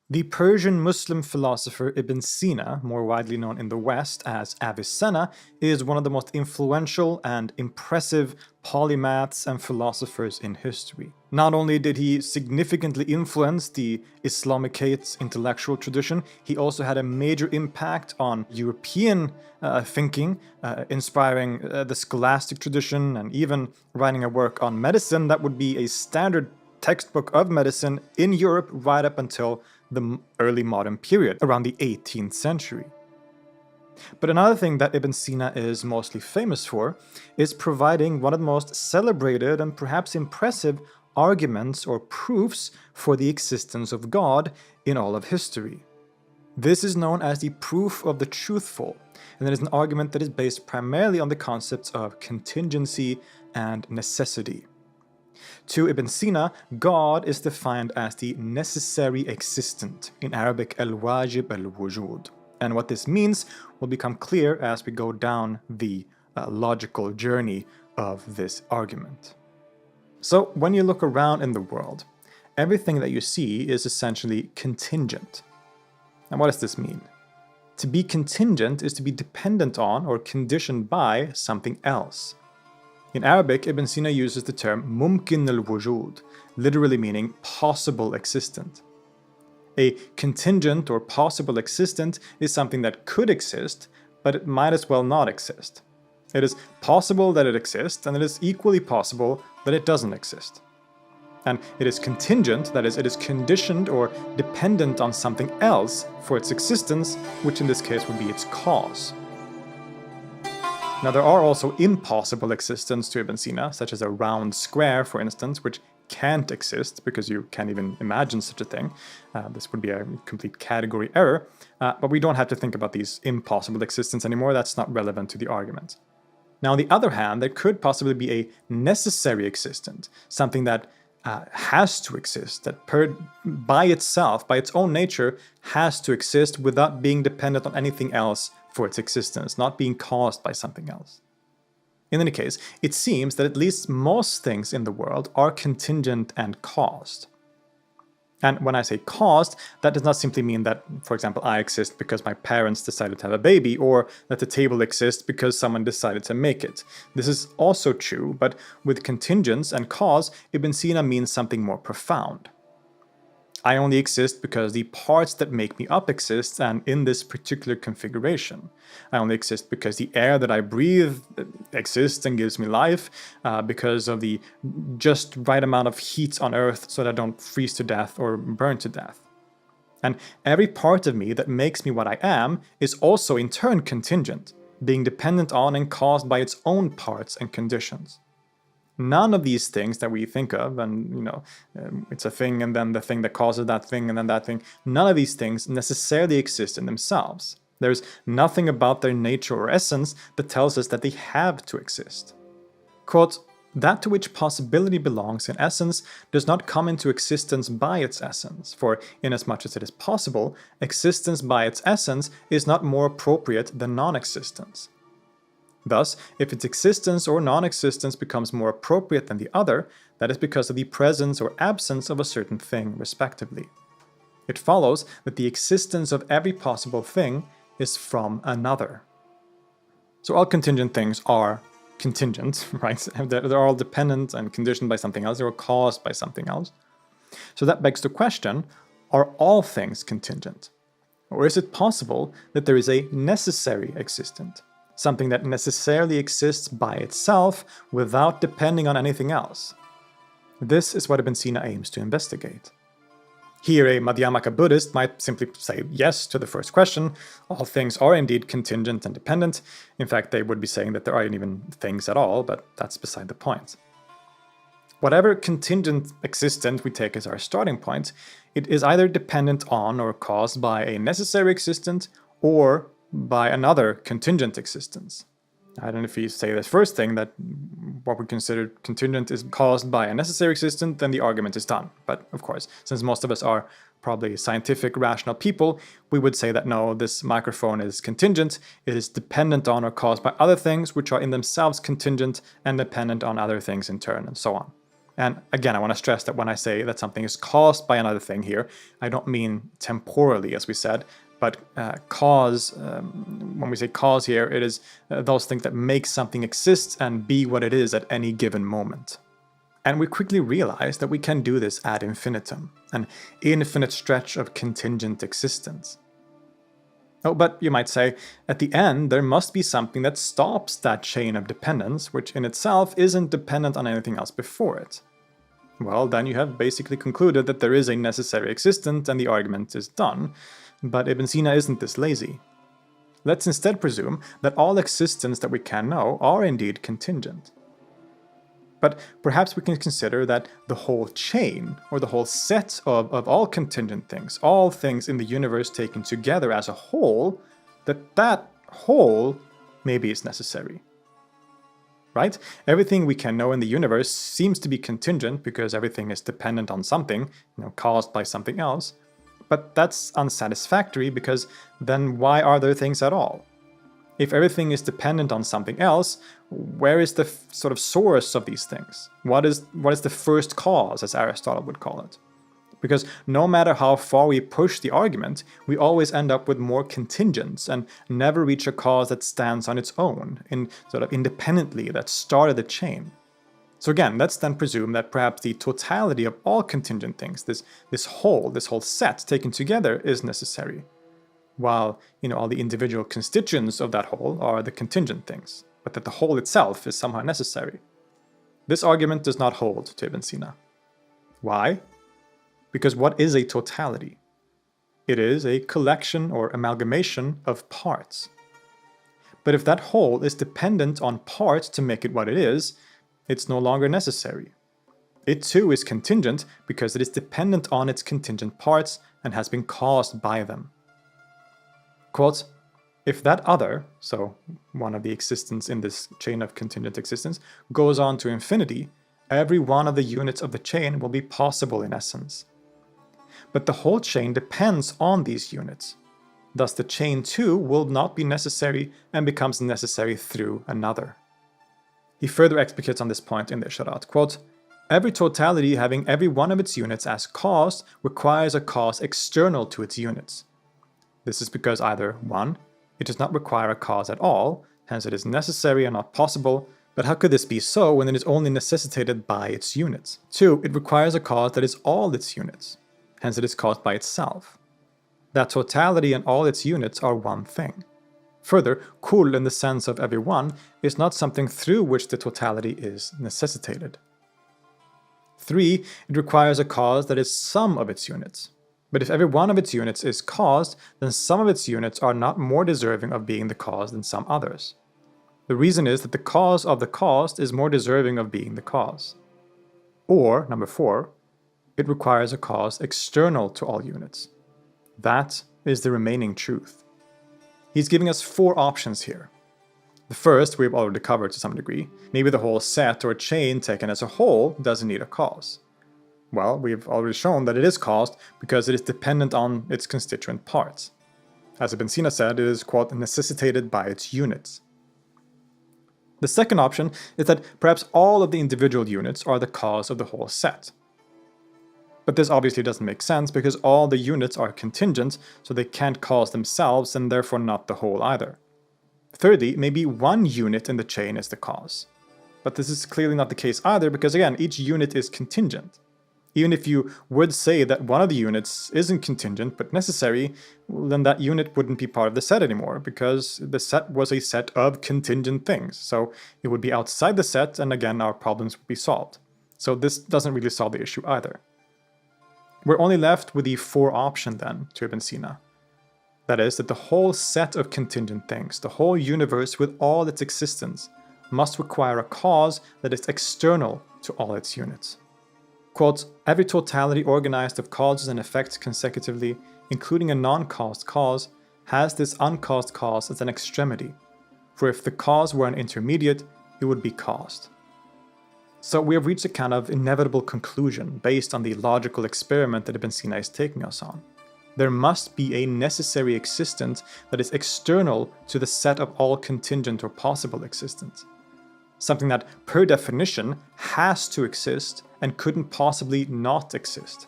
The Persian Muslim philosopher Ibn Sina, more widely known in the West as Avicenna, is one of the most influential and impressive polymaths and philosophers in history. Not only did he significantly influence the Islamic intellectual tradition, he also had a major impact on European thinking, inspiring the scholastic tradition and even writing a work on medicine that would be a standard textbook of medicine in Europe right up until the early modern period, around the 18th century. But another thing that Ibn Sina is mostly famous for is providing one of the most celebrated and perhaps impressive arguments or proofs for the existence of God in all of history. This is known as the proof of the truthful, and it is an argument that is based primarily on the concepts of contingency and necessity. To Ibn Sina, God is defined as the necessary existent, in Arabic al-wajib al-wujud. And what this means will become clear as we go down the logical journey of this argument. So when you look around in the world, everything that you see is essentially contingent. And what does this mean? To be contingent is to be dependent on or conditioned by something else. In Arabic, Ibn Sina uses the term mumkin al-wujud, literally meaning possible existent. A contingent or possible existent is something that could exist, but it might as well not exist. It is possible that it exists, and it is equally possible that it doesn't exist. And it is contingent, that is, it is conditioned or dependent on something else for its existence, which in this case would be its cause. Now, there are also impossible existents to Ibn Sina, such as a round square, for instance, which can't exist because you can't even imagine such a thing. This would be a complete category error, but we don't have to think about these impossible existents anymore. That's not relevant to the argument. Now, on the other hand, there could possibly be a necessary existent, something that has to exist, that by itself, by its own nature, has to exist without being dependent on anything else for its existence, not being caused by something else. In any case, it seems that at least most things in the world are contingent and caused. And when I say caused, that does not simply mean that, for example, I exist because my parents decided to have a baby, or that the table exists because someone decided to make it. This is also true, but with contingents and cause, Ibn Sina means something more profound. I only exist because the parts that make me up exist, and in this particular configuration. I only exist because the air that I breathe exists and gives me life, because of the just right amount of heat on Earth so that I don't freeze to death or burn to death. And every part of me that makes me what I am is also in turn contingent, being dependent on and caused by its own parts and conditions. None of these things that we think of, and it's a thing and then the thing that causes that thing and then that thing, none of these things necessarily exist in themselves. There's nothing about their nature or essence that tells us that they have to exist. Quote, "That to which possibility belongs in essence does not come into existence by its essence, for inasmuch as it is possible, existence by its essence is not more appropriate than non-existence. Thus, if its existence or non-existence becomes more appropriate than the other, that is because of the presence or absence of a certain thing, respectively. It follows that the existence of every possible thing is from another." So all contingent things are contingent, right? They're all dependent and conditioned by something else, they're all caused by something else. So that begs the question, are all things contingent? Or is it possible that there is a necessary existent? Something that necessarily exists by itself without depending on anything else. This is what Ibn Sina aims to investigate. Here, a Madhyamaka Buddhist might simply say yes to the first question. All things are indeed contingent and dependent. In fact, they would be saying that there aren't even things at all, but that's beside the point. Whatever contingent existent we take as our starting point, it is either dependent on or caused by a necessary existent or by another contingent existence. I don't know if you say this first thing, that what we consider contingent is caused by a necessary existent, then the argument is done. But of course, since most of us are probably scientific, rational people, we would say that no, this microphone is contingent, it is dependent on or caused by other things which are in themselves contingent and dependent on other things in turn, and so on. And again, I want to stress that when I say that something is caused by another thing here, I don't mean temporally, as we said, but when we say cause here, it is those things that make something exist and be what it is at any given moment. And we quickly realize that we can do this ad infinitum, an infinite stretch of contingent existence. Oh, but you might say, at the end, there must be something that stops that chain of dependence, which in itself isn't dependent on anything else before it. Well, then you have basically concluded that there is a necessary existent and the argument is done. But Ibn Sina isn't this lazy. Let's instead presume that all existence that we can know are indeed contingent. But perhaps we can consider that the whole chain, or the whole set of all contingent things, all things in the universe taken together as a whole, that whole maybe is necessary. Right? Everything we can know in the universe seems to be contingent because everything is dependent on something, caused by something else. But that's unsatisfactory because then why are there things at all? If everything is dependent on something else, where is the sort of source of these things? What is the first cause, as Aristotle would call it? Because no matter how far we push the argument, we always end up with more contingents and never reach a cause that stands on its own, sort of independently, that started the chain. So again, let's then presume that perhaps the totality of all contingent things, this whole set taken together, is necessary, while all the individual constituents of that whole are the contingent things, but that the whole itself is somehow necessary. This argument does not hold to Ibn Sina. Why? Because what is a totality? It is a collection or amalgamation of parts. But if that whole is dependent on parts to make it what it is, it's no longer necessary. It too is contingent because it is dependent on its contingent parts and has been caused by them. Quote, if that other, so one of the existence in this chain of contingent existence, goes on to infinity, every one of the units of the chain will be possible in essence. But the whole chain depends on these units. Thus the chain too will not be necessary and becomes necessary through another. He further explicates on this point in the Isharat, quote, every totality having every one of its units as cause requires a cause external to its units. This is because either 1. It does not require a cause at all, hence it is necessary and not possible, but how could this be so when it is only necessitated by its units? 2. It requires a cause that is all its units, hence it is caused by itself. That totality and all its units are one thing. Further, kull in the sense of every one is not something through which the totality is necessitated. 3. It requires a cause that is some of its units. But if every one of its units is caused, then some of its units are not more deserving of being the cause than some others. The reason is that the cause of the caused is more deserving of being the cause. Or, number 4, it requires a cause external to all units. That is the remaining truth. He's giving us 4 options here. The first we've already covered to some degree. Maybe the whole set or chain taken as a whole doesn't need a cause. Well, we've already shown that it is caused because it is dependent on its constituent parts. As Ibn Sina said, it is, quote, necessitated by its units. The second option is that perhaps all of the individual units are the cause of the whole set. But this obviously doesn't make sense because all the units are contingent, so they can't cause themselves and therefore not the whole either. Thirdly, maybe one unit in the chain is the cause. But this is clearly not the case either because, again, each unit is contingent. Even if you would say that one of the units isn't contingent but necessary, then that unit wouldn't be part of the set anymore because the set was a set of contingent things. So it would be outside the set and again our problems would be solved. So this doesn't really solve the issue either. We're only left with the 4 option then to Ibn Sina. That is, that the whole set of contingent things, the whole universe with all its existence, must require a cause that is external to all its units. Quote, every totality organized of causes and effects consecutively, including a non-caused cause, has this uncaused cause as an extremity, for if the cause were an intermediate, it would be caused. So we have reached a kind of inevitable conclusion based on the logical experiment that Ibn Sina is taking us on. There must be a necessary existence that is external to the set of all contingent or possible existence. something that per definition has to exist and couldn't possibly not exist.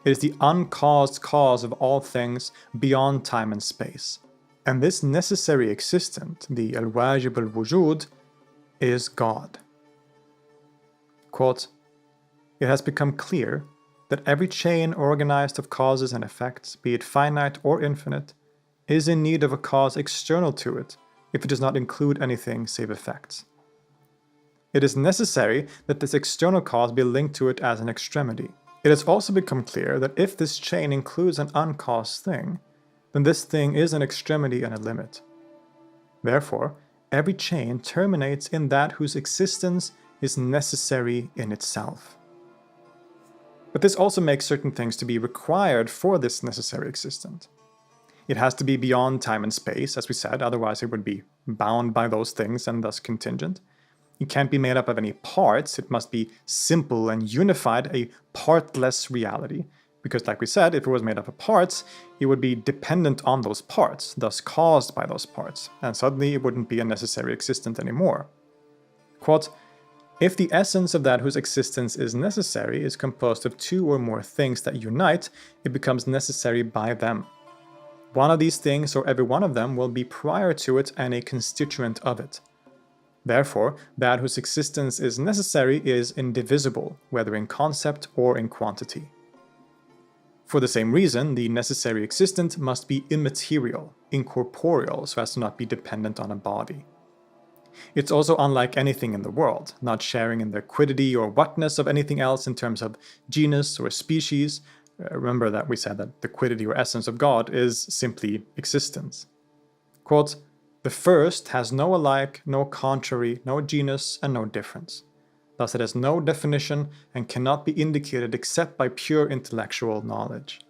It is the uncaused cause of all things beyond time and space. And this necessary existent, the al-wajib al-wujud, is God. Quote, "It has become clear that every chain organized of causes and effects, be it finite or infinite, is in need of a cause external to it if it does not include anything save effects. It is necessary that this external cause be linked to it as an extremity. It has also become clear that if this chain includes an uncaused thing, then this thing is an extremity and a limit. Therefore, every chain terminates in that whose existence is necessary in itself." But this also makes certain things to be required for this necessary existent. It has to be beyond time and space, as we said, otherwise it would be bound by those things and thus contingent. It can't be made up of any parts, it must be simple and unified, a partless reality. Because like we said, if it was made up of parts, it would be dependent on those parts, thus caused by those parts, and suddenly it wouldn't be a necessary existent anymore. Quote, "If the essence of that whose existence is necessary is composed of two or more things that unite, it becomes necessary by them. One of these things or every one of them will be prior to it and a constituent of it. Therefore, that whose existence is necessary is indivisible, whether in concept or in quantity. For the same reason, the necessary existent must be immaterial, incorporeal, so as to not be dependent on a body. It's also unlike anything in the world, not sharing in the quiddity or whatness of anything else in terms of genus or species. Remember that we said that the quiddity or essence of God is simply existence. Quote, "The first has no alike, no contrary, no genus, and no difference. Thus it has no definition and cannot be indicated except by pure intellectual knowledge."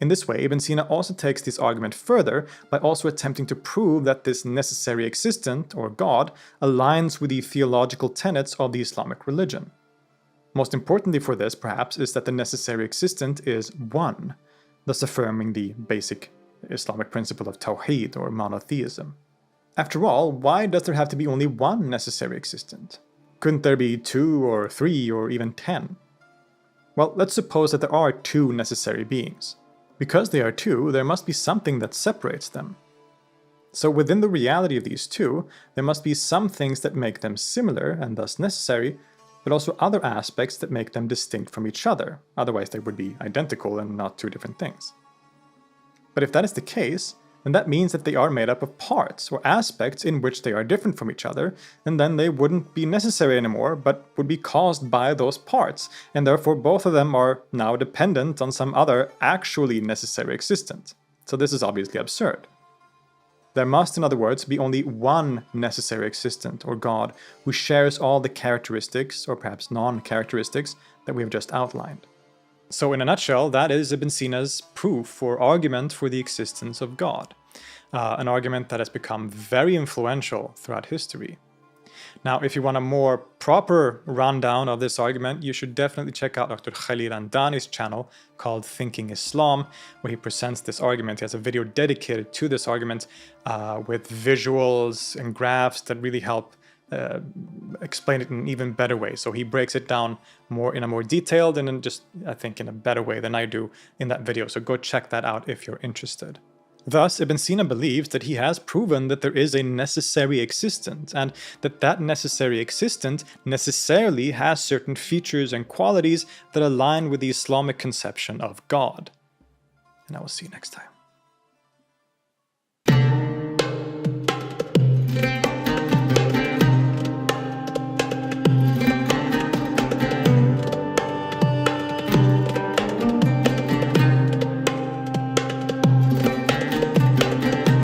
In this way, Ibn Sina also takes this argument further by also attempting to prove that this necessary existent, or God, aligns with the theological tenets of the Islamic religion. Most importantly for this, perhaps, is that the necessary existent is one, thus affirming the basic Islamic principle of Tawheed, or monotheism. After all, why does there have to be only one necessary existent? Couldn't there be 2 or 3 or even 10? Well, let's suppose that there are 2 necessary beings. Because they are 2, there must be something that separates them. So within the reality of these 2, there must be some things that make them similar and thus necessary, but also other aspects that make them distinct from each other, otherwise they would be identical and not 2 different things. But if that is the case, then that means that they are made up of parts or aspects in which they are different from each other, and then they wouldn't be necessary anymore, but would be caused by those parts, and therefore both of them are now dependent on some other actually necessary existent. So this is obviously absurd. There must, in other words, be only one necessary existent, or God, who shares all the characteristics, or perhaps non-characteristics, that we have just outlined. So in a nutshell, that is Ibn Sina's proof or argument for the existence of God, an argument that has become very influential throughout history. Now, if you want a more proper rundown of this argument, you should definitely check out Dr. Khalil Andani's channel called Thinking Islam, where he presents this argument. He has a video dedicated to this argument with visuals and graphs that really help explain it in an even better way. So he breaks it down in a more detailed and I think in a better way than I do in that video. So go check that out if you're interested. Thus, Ibn Sina believes that he has proven that there is a necessary existent, and that that necessary existent necessarily has certain features and qualities that align with the Islamic conception of God. And I will see you next time.